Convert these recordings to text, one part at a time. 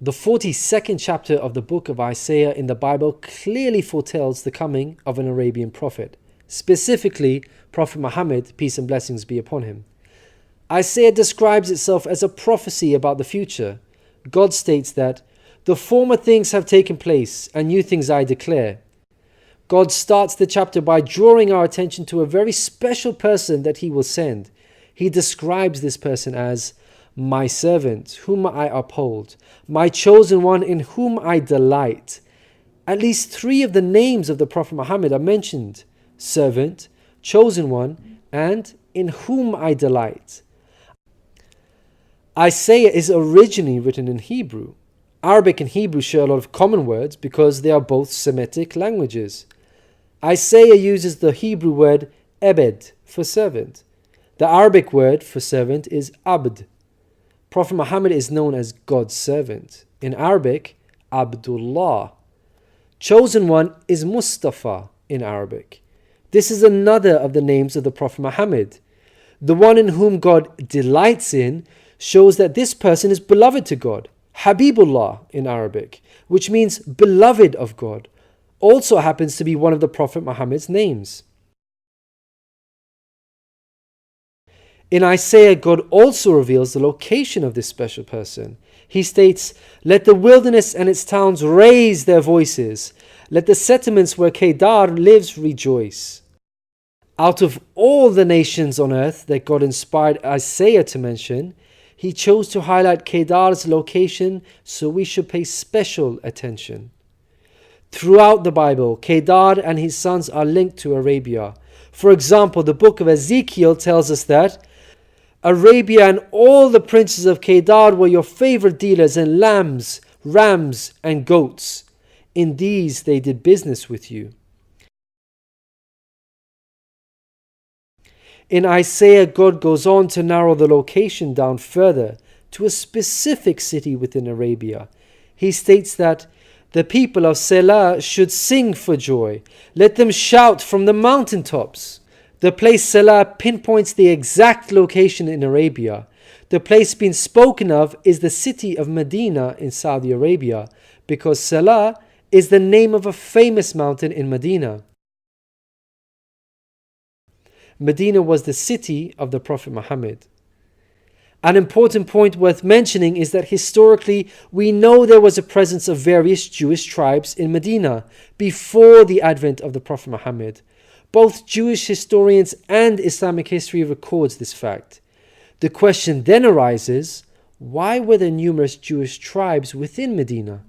The 42nd chapter of the book of Isaiah in the Bible clearly foretells the coming of an Arabian prophet, specifically Prophet Muhammad, peace and blessings be upon him. Isaiah describes itself as a prophecy about the future. God states that, "The former things have taken place, and new things I declare." God starts the chapter by drawing our attention to a very special person that he will send. He describes this person as my servant, whom I uphold, my chosen one in whom I delight. At least 3 of the names of the Prophet Muhammad are mentioned: servant, chosen one, and in whom I delight. Isaiah is originally written in Hebrew. Arabic and Hebrew share a lot of common words because they are both Semitic languages. Isaiah uses the Hebrew word ebed for servant. The Arabic word for servant is abd. Prophet Muhammad is known as God's servant. In Arabic, Abdullah. Chosen one is Mustafa in Arabic. This is another of the names of the Prophet Muhammad. The one in whom God delights in shows that this person is beloved to God. Habibullah in Arabic, which means beloved of God, also happens to be one of the Prophet Muhammad's names. In Isaiah, God also reveals the location of this special person. He states, "Let the wilderness and its towns raise their voices. Let the settlements where Kedar lives rejoice." Out of all the nations on earth that God inspired Isaiah to mention, he chose to highlight Kedar's location, so we should pay special attention. Throughout the Bible, Kedar and his sons are linked to Arabia. For example, the book of Ezekiel tells us that Arabia and all the princes of Kedar were your favorite dealers in lambs, rams, and goats. In these they did business with you. In Isaiah, God goes on to narrow the location down further to a specific city within Arabia. He states that the people of Selah should sing for joy. Let them shout from the mountaintops. The place Selah pinpoints the exact location in Arabia. The place being spoken of is the city of Medina in Saudi Arabia, because Selah is the name of a famous mountain in Medina. Medina was the city of the Prophet Muhammad. An important point worth mentioning is that historically we know there was a presence of various Jewish tribes in Medina before the advent of the Prophet Muhammad. Both Jewish historians and Islamic history records this fact. The question then arises, why were there numerous Jewish tribes within Medina?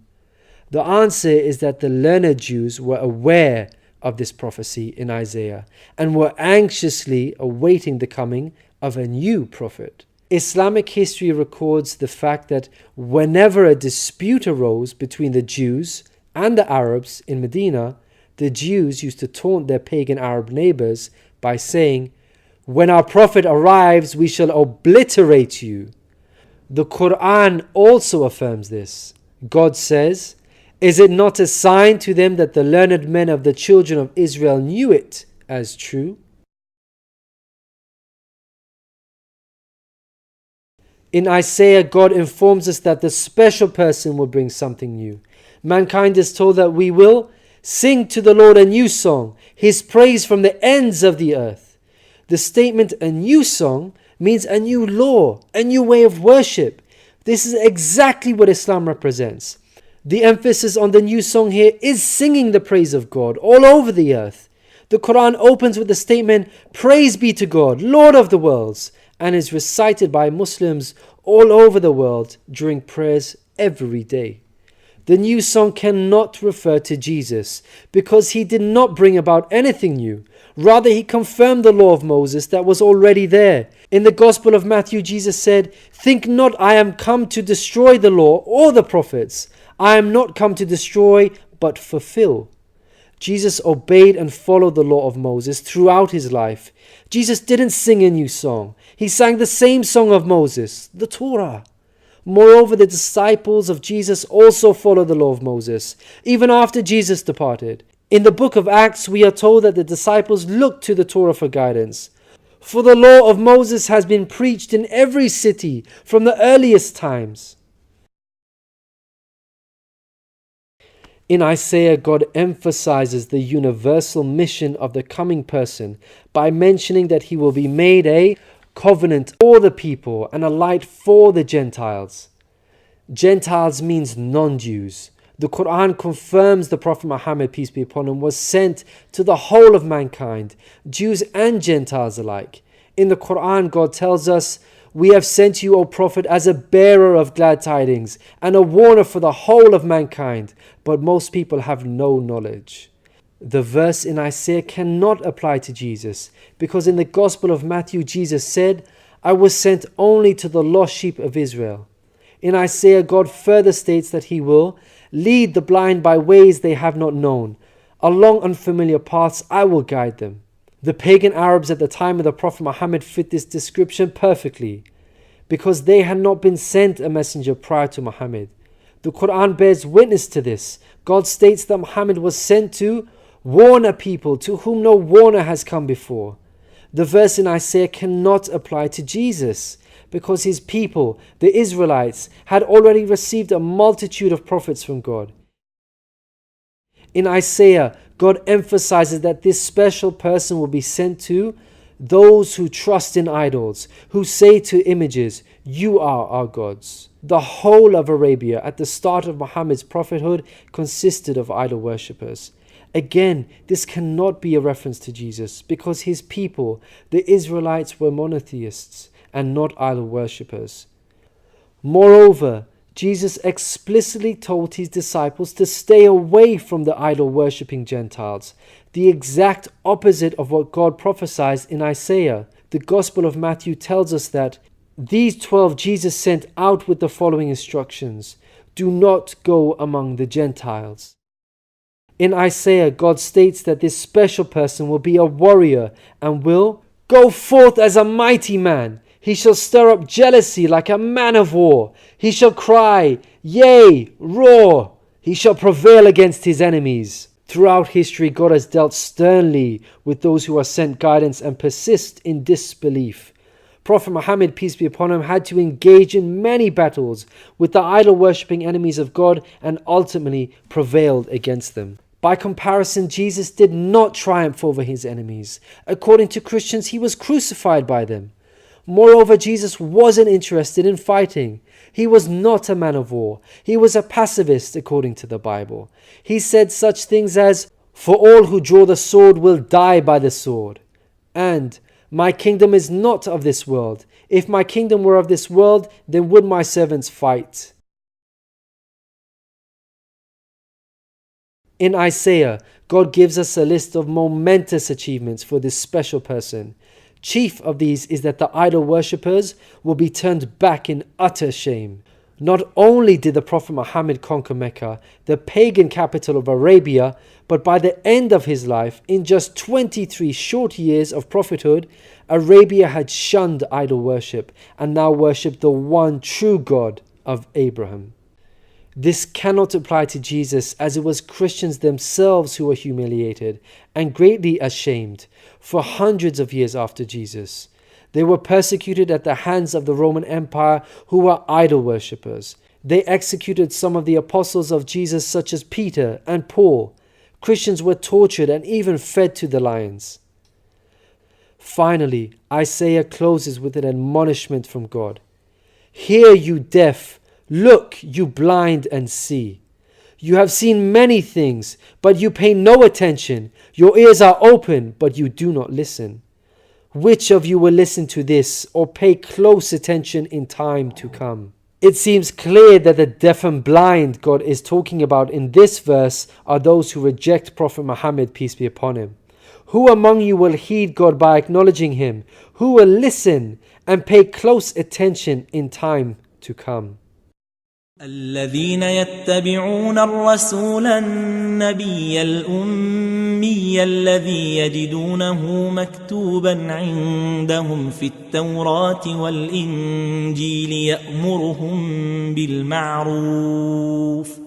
The answer is that the learned Jews were aware of this prophecy in Isaiah and were anxiously awaiting the coming of a new prophet. Islamic history records the fact that whenever a dispute arose between the Jews and the Arabs in Medina, the Jews used to taunt their pagan Arab neighbors by saying, "When our prophet arrives, we shall obliterate you." The Quran also affirms this. God says, "Is it not a sign to them that the learned men of the children of Israel knew it as true?" In Isaiah, God informs us that the special person will bring something new. Mankind is told that we will sing to the Lord a new song, His praise from the ends of the earth. The statement "a new song" means a new law, a new way of worship. This is exactly what Islam represents. The emphasis on the new song here is singing the praise of God all over the earth. The Quran opens with the statement, "Praise be to God, Lord of the worlds," and is recited by Muslims all over the world during prayers every day. The new song cannot refer to Jesus because he did not bring about anything new. Rather, he confirmed the law of Moses that was already there. In the Gospel of Matthew, Jesus said, "Think not I am come to destroy the law or the prophets. I am not come to destroy, but fulfill." Jesus obeyed and followed the law of Moses throughout his life. Jesus didn't sing a new song. He sang the same song of Moses, the Torah. Moreover, the disciples of Jesus also followed the law of Moses, even after Jesus departed. In the book of Acts, we are told that the disciples looked to the Torah for guidance. For the law of Moses has been preached in every city from the earliest times. In Isaiah, God emphasizes the universal mission of the coming person by mentioning that he will be made a covenant for the people and a light for the Gentiles. Gentiles means non-Jews. The Quran confirms the Prophet Muhammad, peace be upon him, was sent to the whole of mankind, Jews and Gentiles alike. In the Quran, God tells us, "We have sent you, O Prophet, as a bearer of glad tidings and a warner for the whole of mankind, but most people have no knowledge." The verse in Isaiah cannot apply to Jesus, because in the Gospel of Matthew, Jesus said, "I was sent only to the lost sheep of Israel." In Isaiah, God further states that he will lead the blind by ways they have not known. Along unfamiliar paths I will guide them. The pagan Arabs at the time of the Prophet Muhammad fit this description perfectly, because they had not been sent a messenger prior to Muhammad. The Quran bears witness to this. God states that Muhammad was sent to warn a people to whom no warner has come before. The verse in Isaiah cannot apply to Jesus, because his people, the Israelites, had already received a multitude of prophets from God. In Isaiah, God emphasizes that this special person will be sent to those who trust in idols, who say to images, "You are our gods." The whole of Arabia at the start of Muhammad's prophethood consisted of idol worshippers. Again, this cannot be a reference to Jesus, because his people, the Israelites, were monotheists and not idol worshippers. Moreover, Jesus explicitly told his disciples to stay away from the idol worshipping Gentiles, the exact opposite of what God prophesied in Isaiah. The Gospel of Matthew tells us that these 12 Jesus sent out with the following instructions: "Do not go among the Gentiles." In Isaiah, God states that this special person will be a warrior and will go forth as a mighty man. He shall stir up jealousy like a man of war. He shall cry, yea, roar. He shall prevail against his enemies. Throughout history, God has dealt sternly with those who are sent guidance and persist in disbelief. Prophet Muhammad, peace be upon him, had to engage in many battles with the idol-worshipping enemies of God and ultimately prevailed against them. By comparison, Jesus did not triumph over his enemies. According to Christians, he was crucified by them. Moreover, Jesus wasn't interested in fighting. He was not a man of war. He was a pacifist, according to the Bible. He said such things as, "For all who draw the sword will die by the sword," and "My kingdom is not of this world. If my kingdom were of this world, then would my servants fight." In Isaiah, God gives us a list of momentous achievements for this special person. Chief of these is that the idol worshippers will be turned back in utter shame. Not only did the Prophet Muhammad conquer Mecca, the pagan capital of Arabia, but by the end of his life, in just 23 short years of prophethood, Arabia had shunned idol worship and now worshipped the one true God of Abraham. This cannot apply to Jesus, as it was Christians themselves who were humiliated and greatly ashamed for hundreds of years after Jesus. They were persecuted at the hands of the Roman Empire, who were idol worshippers. They executed some of the apostles of Jesus, such as Peter and Paul. Christians were tortured and even fed to the lions. Finally, Isaiah closes with an admonishment from God. "Hear, you deaf. Look, you blind, and see. You have seen many things, but you pay no attention. Your ears are open, but you do not listen. Which of you will listen to this or pay close attention in time to come?" It seems clear that the deaf and blind God is talking about in this verse are those who reject Prophet Muhammad, peace be upon him. Who among you will heed God by acknowledging him? Who will listen and pay close attention in time to come? الذين يتبعون الرسول النبي الأمي الذي يجدونه مكتوبا عندهم في التوراة والإنجيل يأمرهم بالمعروف